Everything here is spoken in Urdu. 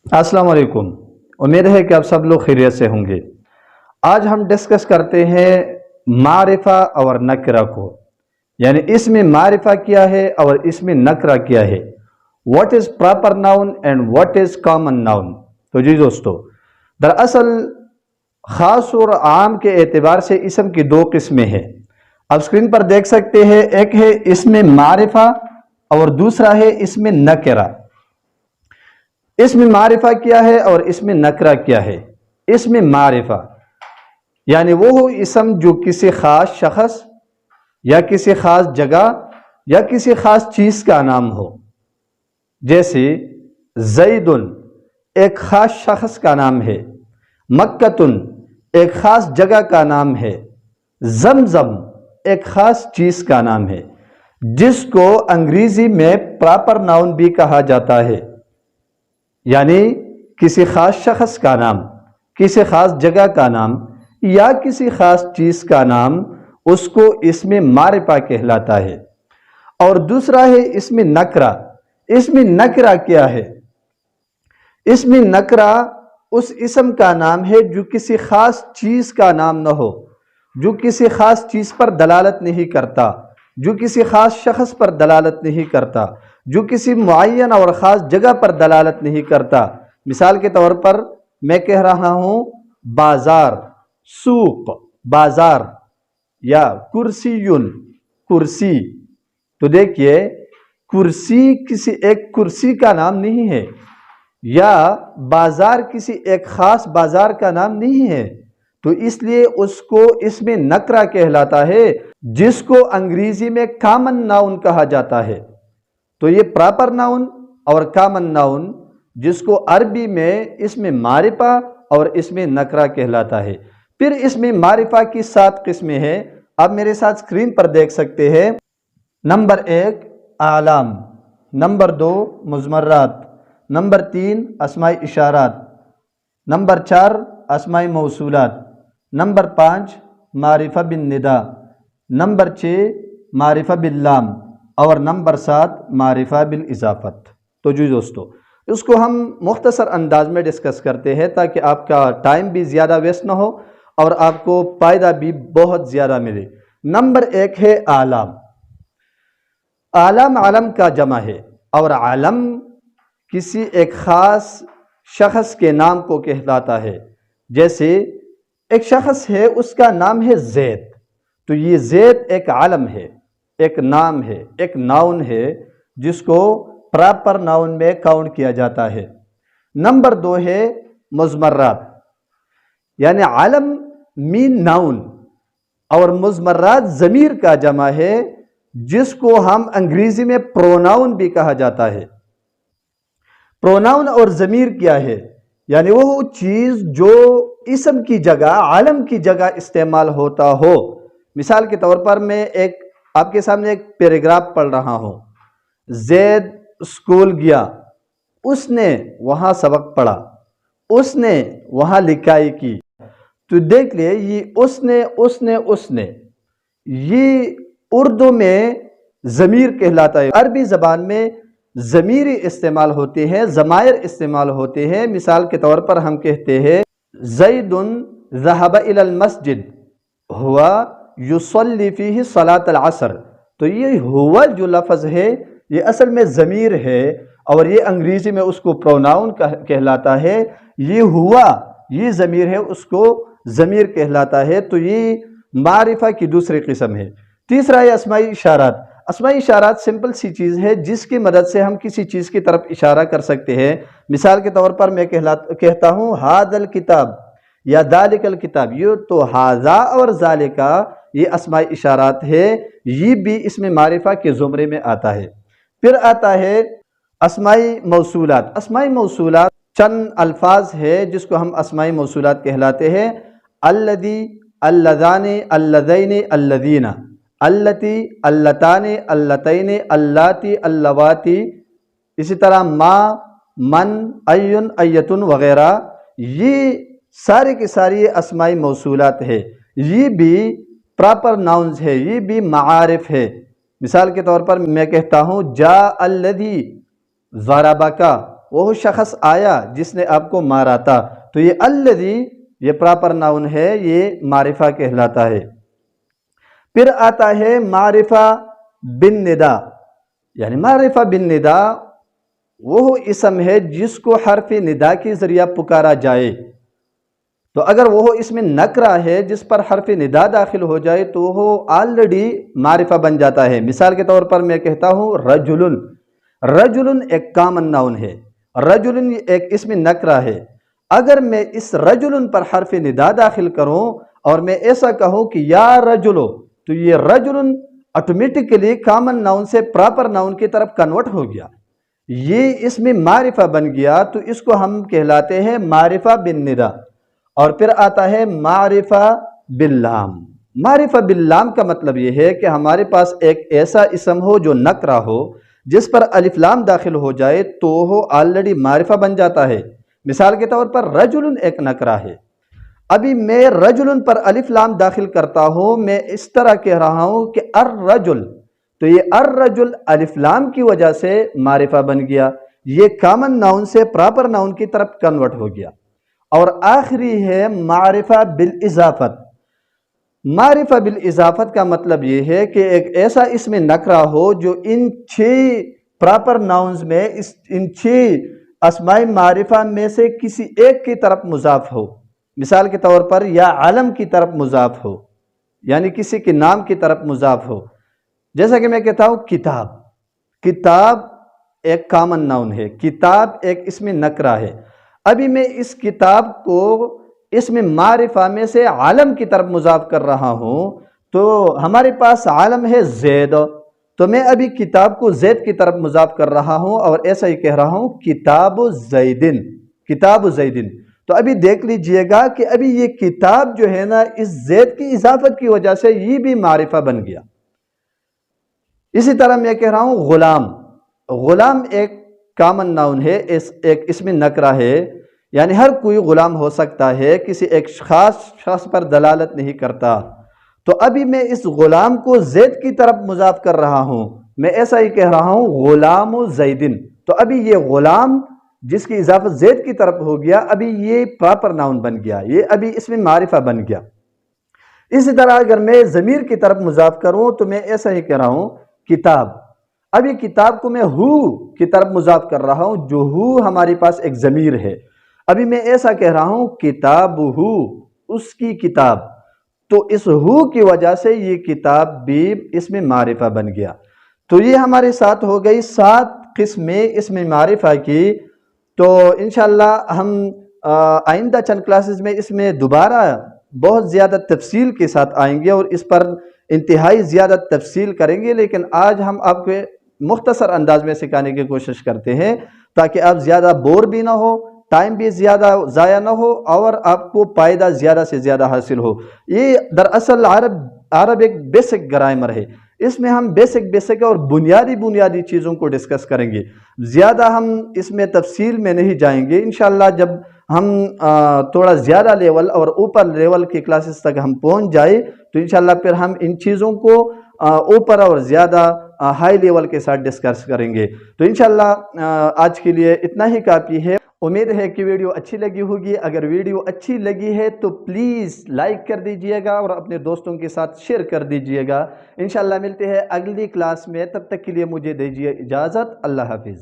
السلام علیکم۔ امید ہے کہ آپ سب لوگ خیریت سے ہوں گے۔ آج ہم ڈسکس کرتے ہیں معرفہ اور نکرہ کو، یعنی اس میں معرفہ کیا ہے اور اس میں نکرہ کیا ہے۔ What is proper noun and what is common noun. تو جی دوستو، دراصل خاص اور عام کے اعتبار سے اسم کی دو قسمیں ہیں۔ آپ اسکرین پر دیکھ سکتے ہیں، ایک ہے اسم معرفہ اور دوسرا ہے اسم نکرہ۔ اسم معرفہ کیا ہے اور اسم نکرہ کیا ہے؟ اسم معرفہ یعنی وہ اسم جو کسی خاص شخص یا کسی خاص جگہ یا کسی خاص چیز کا نام ہو، جیسے زیدن ایک خاص شخص کا نام ہے، مکتن ایک خاص جگہ کا نام ہے، زمزم ایک خاص چیز کا نام ہے، جس کو انگریزی میں پراپر ناؤن بھی کہا جاتا ہے، یعنی کسی خاص شخص کا نام، کسی خاص جگہ کا نام یا کسی خاص چیز کا نام، اس کو اسم معرفہ کہلاتا ہے۔ اور دوسرا ہے اسم نکرہ۔ اسم نکرہ کیا ہے؟ اسم نکرہ اس اسم کا نام ہے جو کسی خاص چیز کا نام نہ ہو، جو کسی خاص چیز پر دلالت نہیں کرتا، جو کسی خاص شخص پر دلالت نہیں کرتا، جو کسی معین اور خاص جگہ پر دلالت نہیں کرتا۔ مثال کے طور پر میں کہہ رہا ہوں بازار، سوق، بازار، یا کرسیون، کرسی۔ تو دیکھیے، کرسی کسی ایک کرسی کا نام نہیں ہے، یا بازار کسی ایک خاص بازار کا نام نہیں ہے، تو اس لیے اس کو اسم نکرہ کہلاتا ہے، جس کو انگریزی میں کامن ناؤن کہا جاتا ہے۔ تو یہ پراپر ناؤن اور کامن ناؤن، جس کو عربی میں اسم معرفہ اور اسم نکرہ کہلاتا ہے۔ پھر اسم معرفہ کی 7 قسمیں ہیں، آپ میرے ساتھ اسکرین پر دیکھ سکتے ہیں۔ نمبر 1 اعلام، نمبر 2 مضمرات، نمبر 3 اسماء اشارات، نمبر 4 اسماء موصولات، نمبر 5 معرفہ بالندا، نمبر 6 معرفہ باللام، اور نمبر 7 معرفہ بالاضافت۔ تو جی دوستو، اس کو ہم مختصر انداز میں ڈسکس کرتے ہیں تاکہ آپ کا ٹائم بھی زیادہ ویسٹ نہ ہو اور آپ کو فائدہ بھی بہت زیادہ ملے۔ نمبر 1 ہے اعلام۔ اعلام علم کا جمع ہے، اور علم کسی ایک خاص شخص کے نام کو کہلاتا ہے۔ جیسے ایک شخص ہے، اس کا نام ہے زید، تو یہ زید ایک علم ہے، ایک نام ہے، ایک ناؤن ہے، جس کو پراپر ناؤن میں کاؤنٹ کیا جاتا ہے۔ نمبر 2 ہے مضمرات، یعنی علم مین ناؤن اور مضمرات ضمیر کا جمع ہے، جس کو ہم انگریزی میں پروناؤن بھی کہا جاتا ہے۔ پروناؤن اور ضمیر کیا ہے؟ یعنی وہ چیز جو اسم کی جگہ، علم کی جگہ استعمال ہوتا ہو۔ مثال کے طور پر میں آپ کے سامنے ایک پیراگراف پڑھ رہا ہوں۔ زید اسکول گیا، اس نے وہاں سبق پڑھا، اس نے وہاں لکھائی کی۔ تو دیکھ لئے، یہ اس نے یہ اردو میں ضمیر کہلاتا ہے۔ عربی زبان میں ضمیری استعمال ہوتے ہیں، ضمائر استعمال ہوتے ہیں۔ مثال کے طور پر ہم کہتے ہیں زید ذهب الى المسجد ہوا یصلی فیہ صلاۃ العصر۔ تو یہ ہوا جو لفظ ہے، یہ اصل میں ضمیر ہے، اور یہ انگریزی میں اس کو پروناؤن کہلاتا ہے۔ یہ ہوا، یہ ضمیر ہے، اس کو ضمیر کہلاتا ہے۔ تو یہ معرفہ کی دوسری قسم ہے۔ تیسرا ہے اسماء اشارات۔ اسماء اشارات سمپل سی چیز ہے، جس کی مدد سے ہم کسی چیز کی طرف اشارہ کر سکتے ہیں۔ مثال کے طور پر میں کہتا ہوں ھذا الکتاب یا ذالک الکتاب، یہ تو ھذا اور ذالکا یہ اسماء اشارات ہے، یہ بھی اسم معرفہ کے زمرے میں آتا ہے۔ پھر آتا ہے اسماء موصولات۔ اسماء موصولات چند الفاظ ہے جس کو ہم اسماء موصولات کہلاتے ہیں۔ الذی، اللذان، اللذین، اللذین، اللتی، اللتان، اللتین، اللاتی، اللواتی، اسی طرح ما، من، این، ایتن وغیرہ، یہ سارے کے ساری اسماء موصولات ہے۔ یہ بھی پراپر ناؤنز ہے، یہ بھی معارف ہے۔ مثال کے طور پر میں کہتا ہوں جاء الذی ضربک، وہ شخص آیا جس نے آپ کو مارا تھا، تو یہ الذی یہ پراپر ناؤن ہے، یہ معرفہ کہلاتا ہے۔ پھر آتا ہے معرفہ بالندا، یعنی معرفہ بالندا وہ اسم ہے جس کو حرف ندا کے ذریعہ پکارا جائے، تو اگر وہ اس میں نکرہ ہے جس پر حرف ندا داخل ہو جائے تو وہ آلریڈی معرفہ بن جاتا ہے۔ مثال کے طور پر میں کہتا ہوں رجل، رجل ایک کامن ناؤن ہے، رجل ایک اسم نکرہ ہے۔ اگر میں اس رجل پر حرف ندا داخل کروں اور میں ایسا کہوں کہ یا رجلو، تو یہ رجل آٹومیٹکلی کامن ناؤن سے پراپر ناؤن کی طرف کنورٹ ہو گیا، یہ اس میں معرفہ بن گیا، تو اس کو ہم کہلاتے ہیں معرفہ بالندا۔ اور پھر آتا ہے معرفہ باللام۔ معرفہ باللام کا مطلب یہ ہے کہ ہمارے پاس ایک ایسا اسم ہو جو نکرہ ہو، جس پر الف لام داخل ہو جائے تو وہ آلریڈی معرفہ بن جاتا ہے۔ مثال کے طور پر رجل ایک نکرہ ہے، ابھی میں رجل پر الف لام داخل کرتا ہوں، میں اس طرح کہہ رہا ہوں کہ الرجل، تو یہ الرجل الف لام کی وجہ سے معرفہ بن گیا، یہ کامن ناؤن سے پراپر ناؤن کی طرف کنورٹ ہو گیا۔ اور آخری ہے معرفہ بالاضافت۔ معرفہ بالاضافت کا مطلب یہ ہے کہ ایک ایسا اسم نکرہ ہو جو ان 6 پراپر ناؤنز میں، ان 6 اسماء معرفہ میں سے کسی ایک کی طرف مضاف ہو۔ مثال کے طور پر یا علم کی طرف مضاف ہو، یعنی کسی کے نام کی طرف مضاف ہو۔ جیسا کہ میں کہتا ہوں کتاب، کتاب ایک کامن ناؤن ہے، کتاب ایک اسم نکرہ ہے، ابھی میں اس کتاب کو اسم معرفہ میں سے عالم کی طرف مضاف کر رہا ہوں، تو ہمارے پاس عالم ہے زید، تو میں ابھی کتاب کو زید کی طرف مضاف کر رہا ہوں اور ایسا ہی کہہ رہا ہوں کتاب زیدن، کتاب زیدن۔ تو ابھی دیکھ لیجئے گا کہ ابھی یہ کتاب جو ہے نا اس زید کی اضافت کی وجہ سے یہ بھی معرفہ بن گیا۔ اسی طرح میں کہہ رہا ہوں غلام، غلام ایک کامن ناؤن ہے، ایک اسم نکرہ ہے، یعنی ہر کوئی غلام ہو سکتا ہے، کسی ایک خاص شخص پر دلالت نہیں کرتا۔ تو ابھی میں اس غلام کو زید کی طرف مضاف کر رہا ہوں، میں ایسا ہی کہہ رہا ہوں غلام زیدن، تو ابھی یہ غلام جس کی اضافت زید کی طرف ہو گیا، ابھی یہ پراپر ناؤن بن گیا، یہ ابھی اسم معرفہ بن گیا۔ اسی طرح اگر میں ضمیر کی طرف مضاف کروں تو میں ایسا ہی کہہ رہا ہوں کتاب، ابھی کتاب کو میں ہو کی طرف مضاف کر رہا ہوں، جو ہو ہمارے پاس ایک ضمیر ہے، ابھی میں ایسا کہہ رہا ہوں کتاب ہو، اس کی کتاب، تو اس ہو کی وجہ سے یہ کتاب بھی اسم معرفہ بن گیا۔ تو یہ ہمارے ساتھ ہو گئی 7 قسمیں اسم معرفہ کی۔ تو انشاءاللہ ہم آئندہ چند کلاسز میں اس میں دوبارہ بہت زیادہ تفصیل کے ساتھ آئیں گے اور اس پر انتہائی زیادہ تفصیل کریں گے، لیکن آج ہم آپ کو مختصر انداز میں سکھانے کی کوشش کرتے ہیں تاکہ آپ زیادہ بور بھی نہ ہو، ٹائم بھی زیادہ ضائع نہ ہو اور آپ کو فائدہ زیادہ سے زیادہ حاصل ہو۔ یہ دراصل عرب ایک بیسک گرامر ہے، اس میں ہم بیسک اور بنیادی چیزوں کو ڈسکس کریں گے، زیادہ ہم اس میں تفصیل میں نہیں جائیں گے۔ انشاءاللہ جب ہم تھوڑا زیادہ لیول اور اوپر لیول کی کلاسز تک ہم پہنچ جائے تو انشاءاللہ پھر ہم ان چیزوں کو اوپر اور زیادہ ہائی لیول کے ساتھ ڈسکس کریں گے۔ تو انشاءاللہ آج کے لیے اتنا ہی کافی ہے۔ امید ہے کہ ویڈیو اچھی لگی ہوگی، اگر ویڈیو اچھی لگی ہے تو پلیز لائک کر دیجئے گا اور اپنے دوستوں کے ساتھ شیئر کر دیجئے گا۔ انشاءاللہ ملتے ہیں اگلی کلاس میں، تب تک کے لیے مجھے دیجئے اجازت، اللہ حافظ۔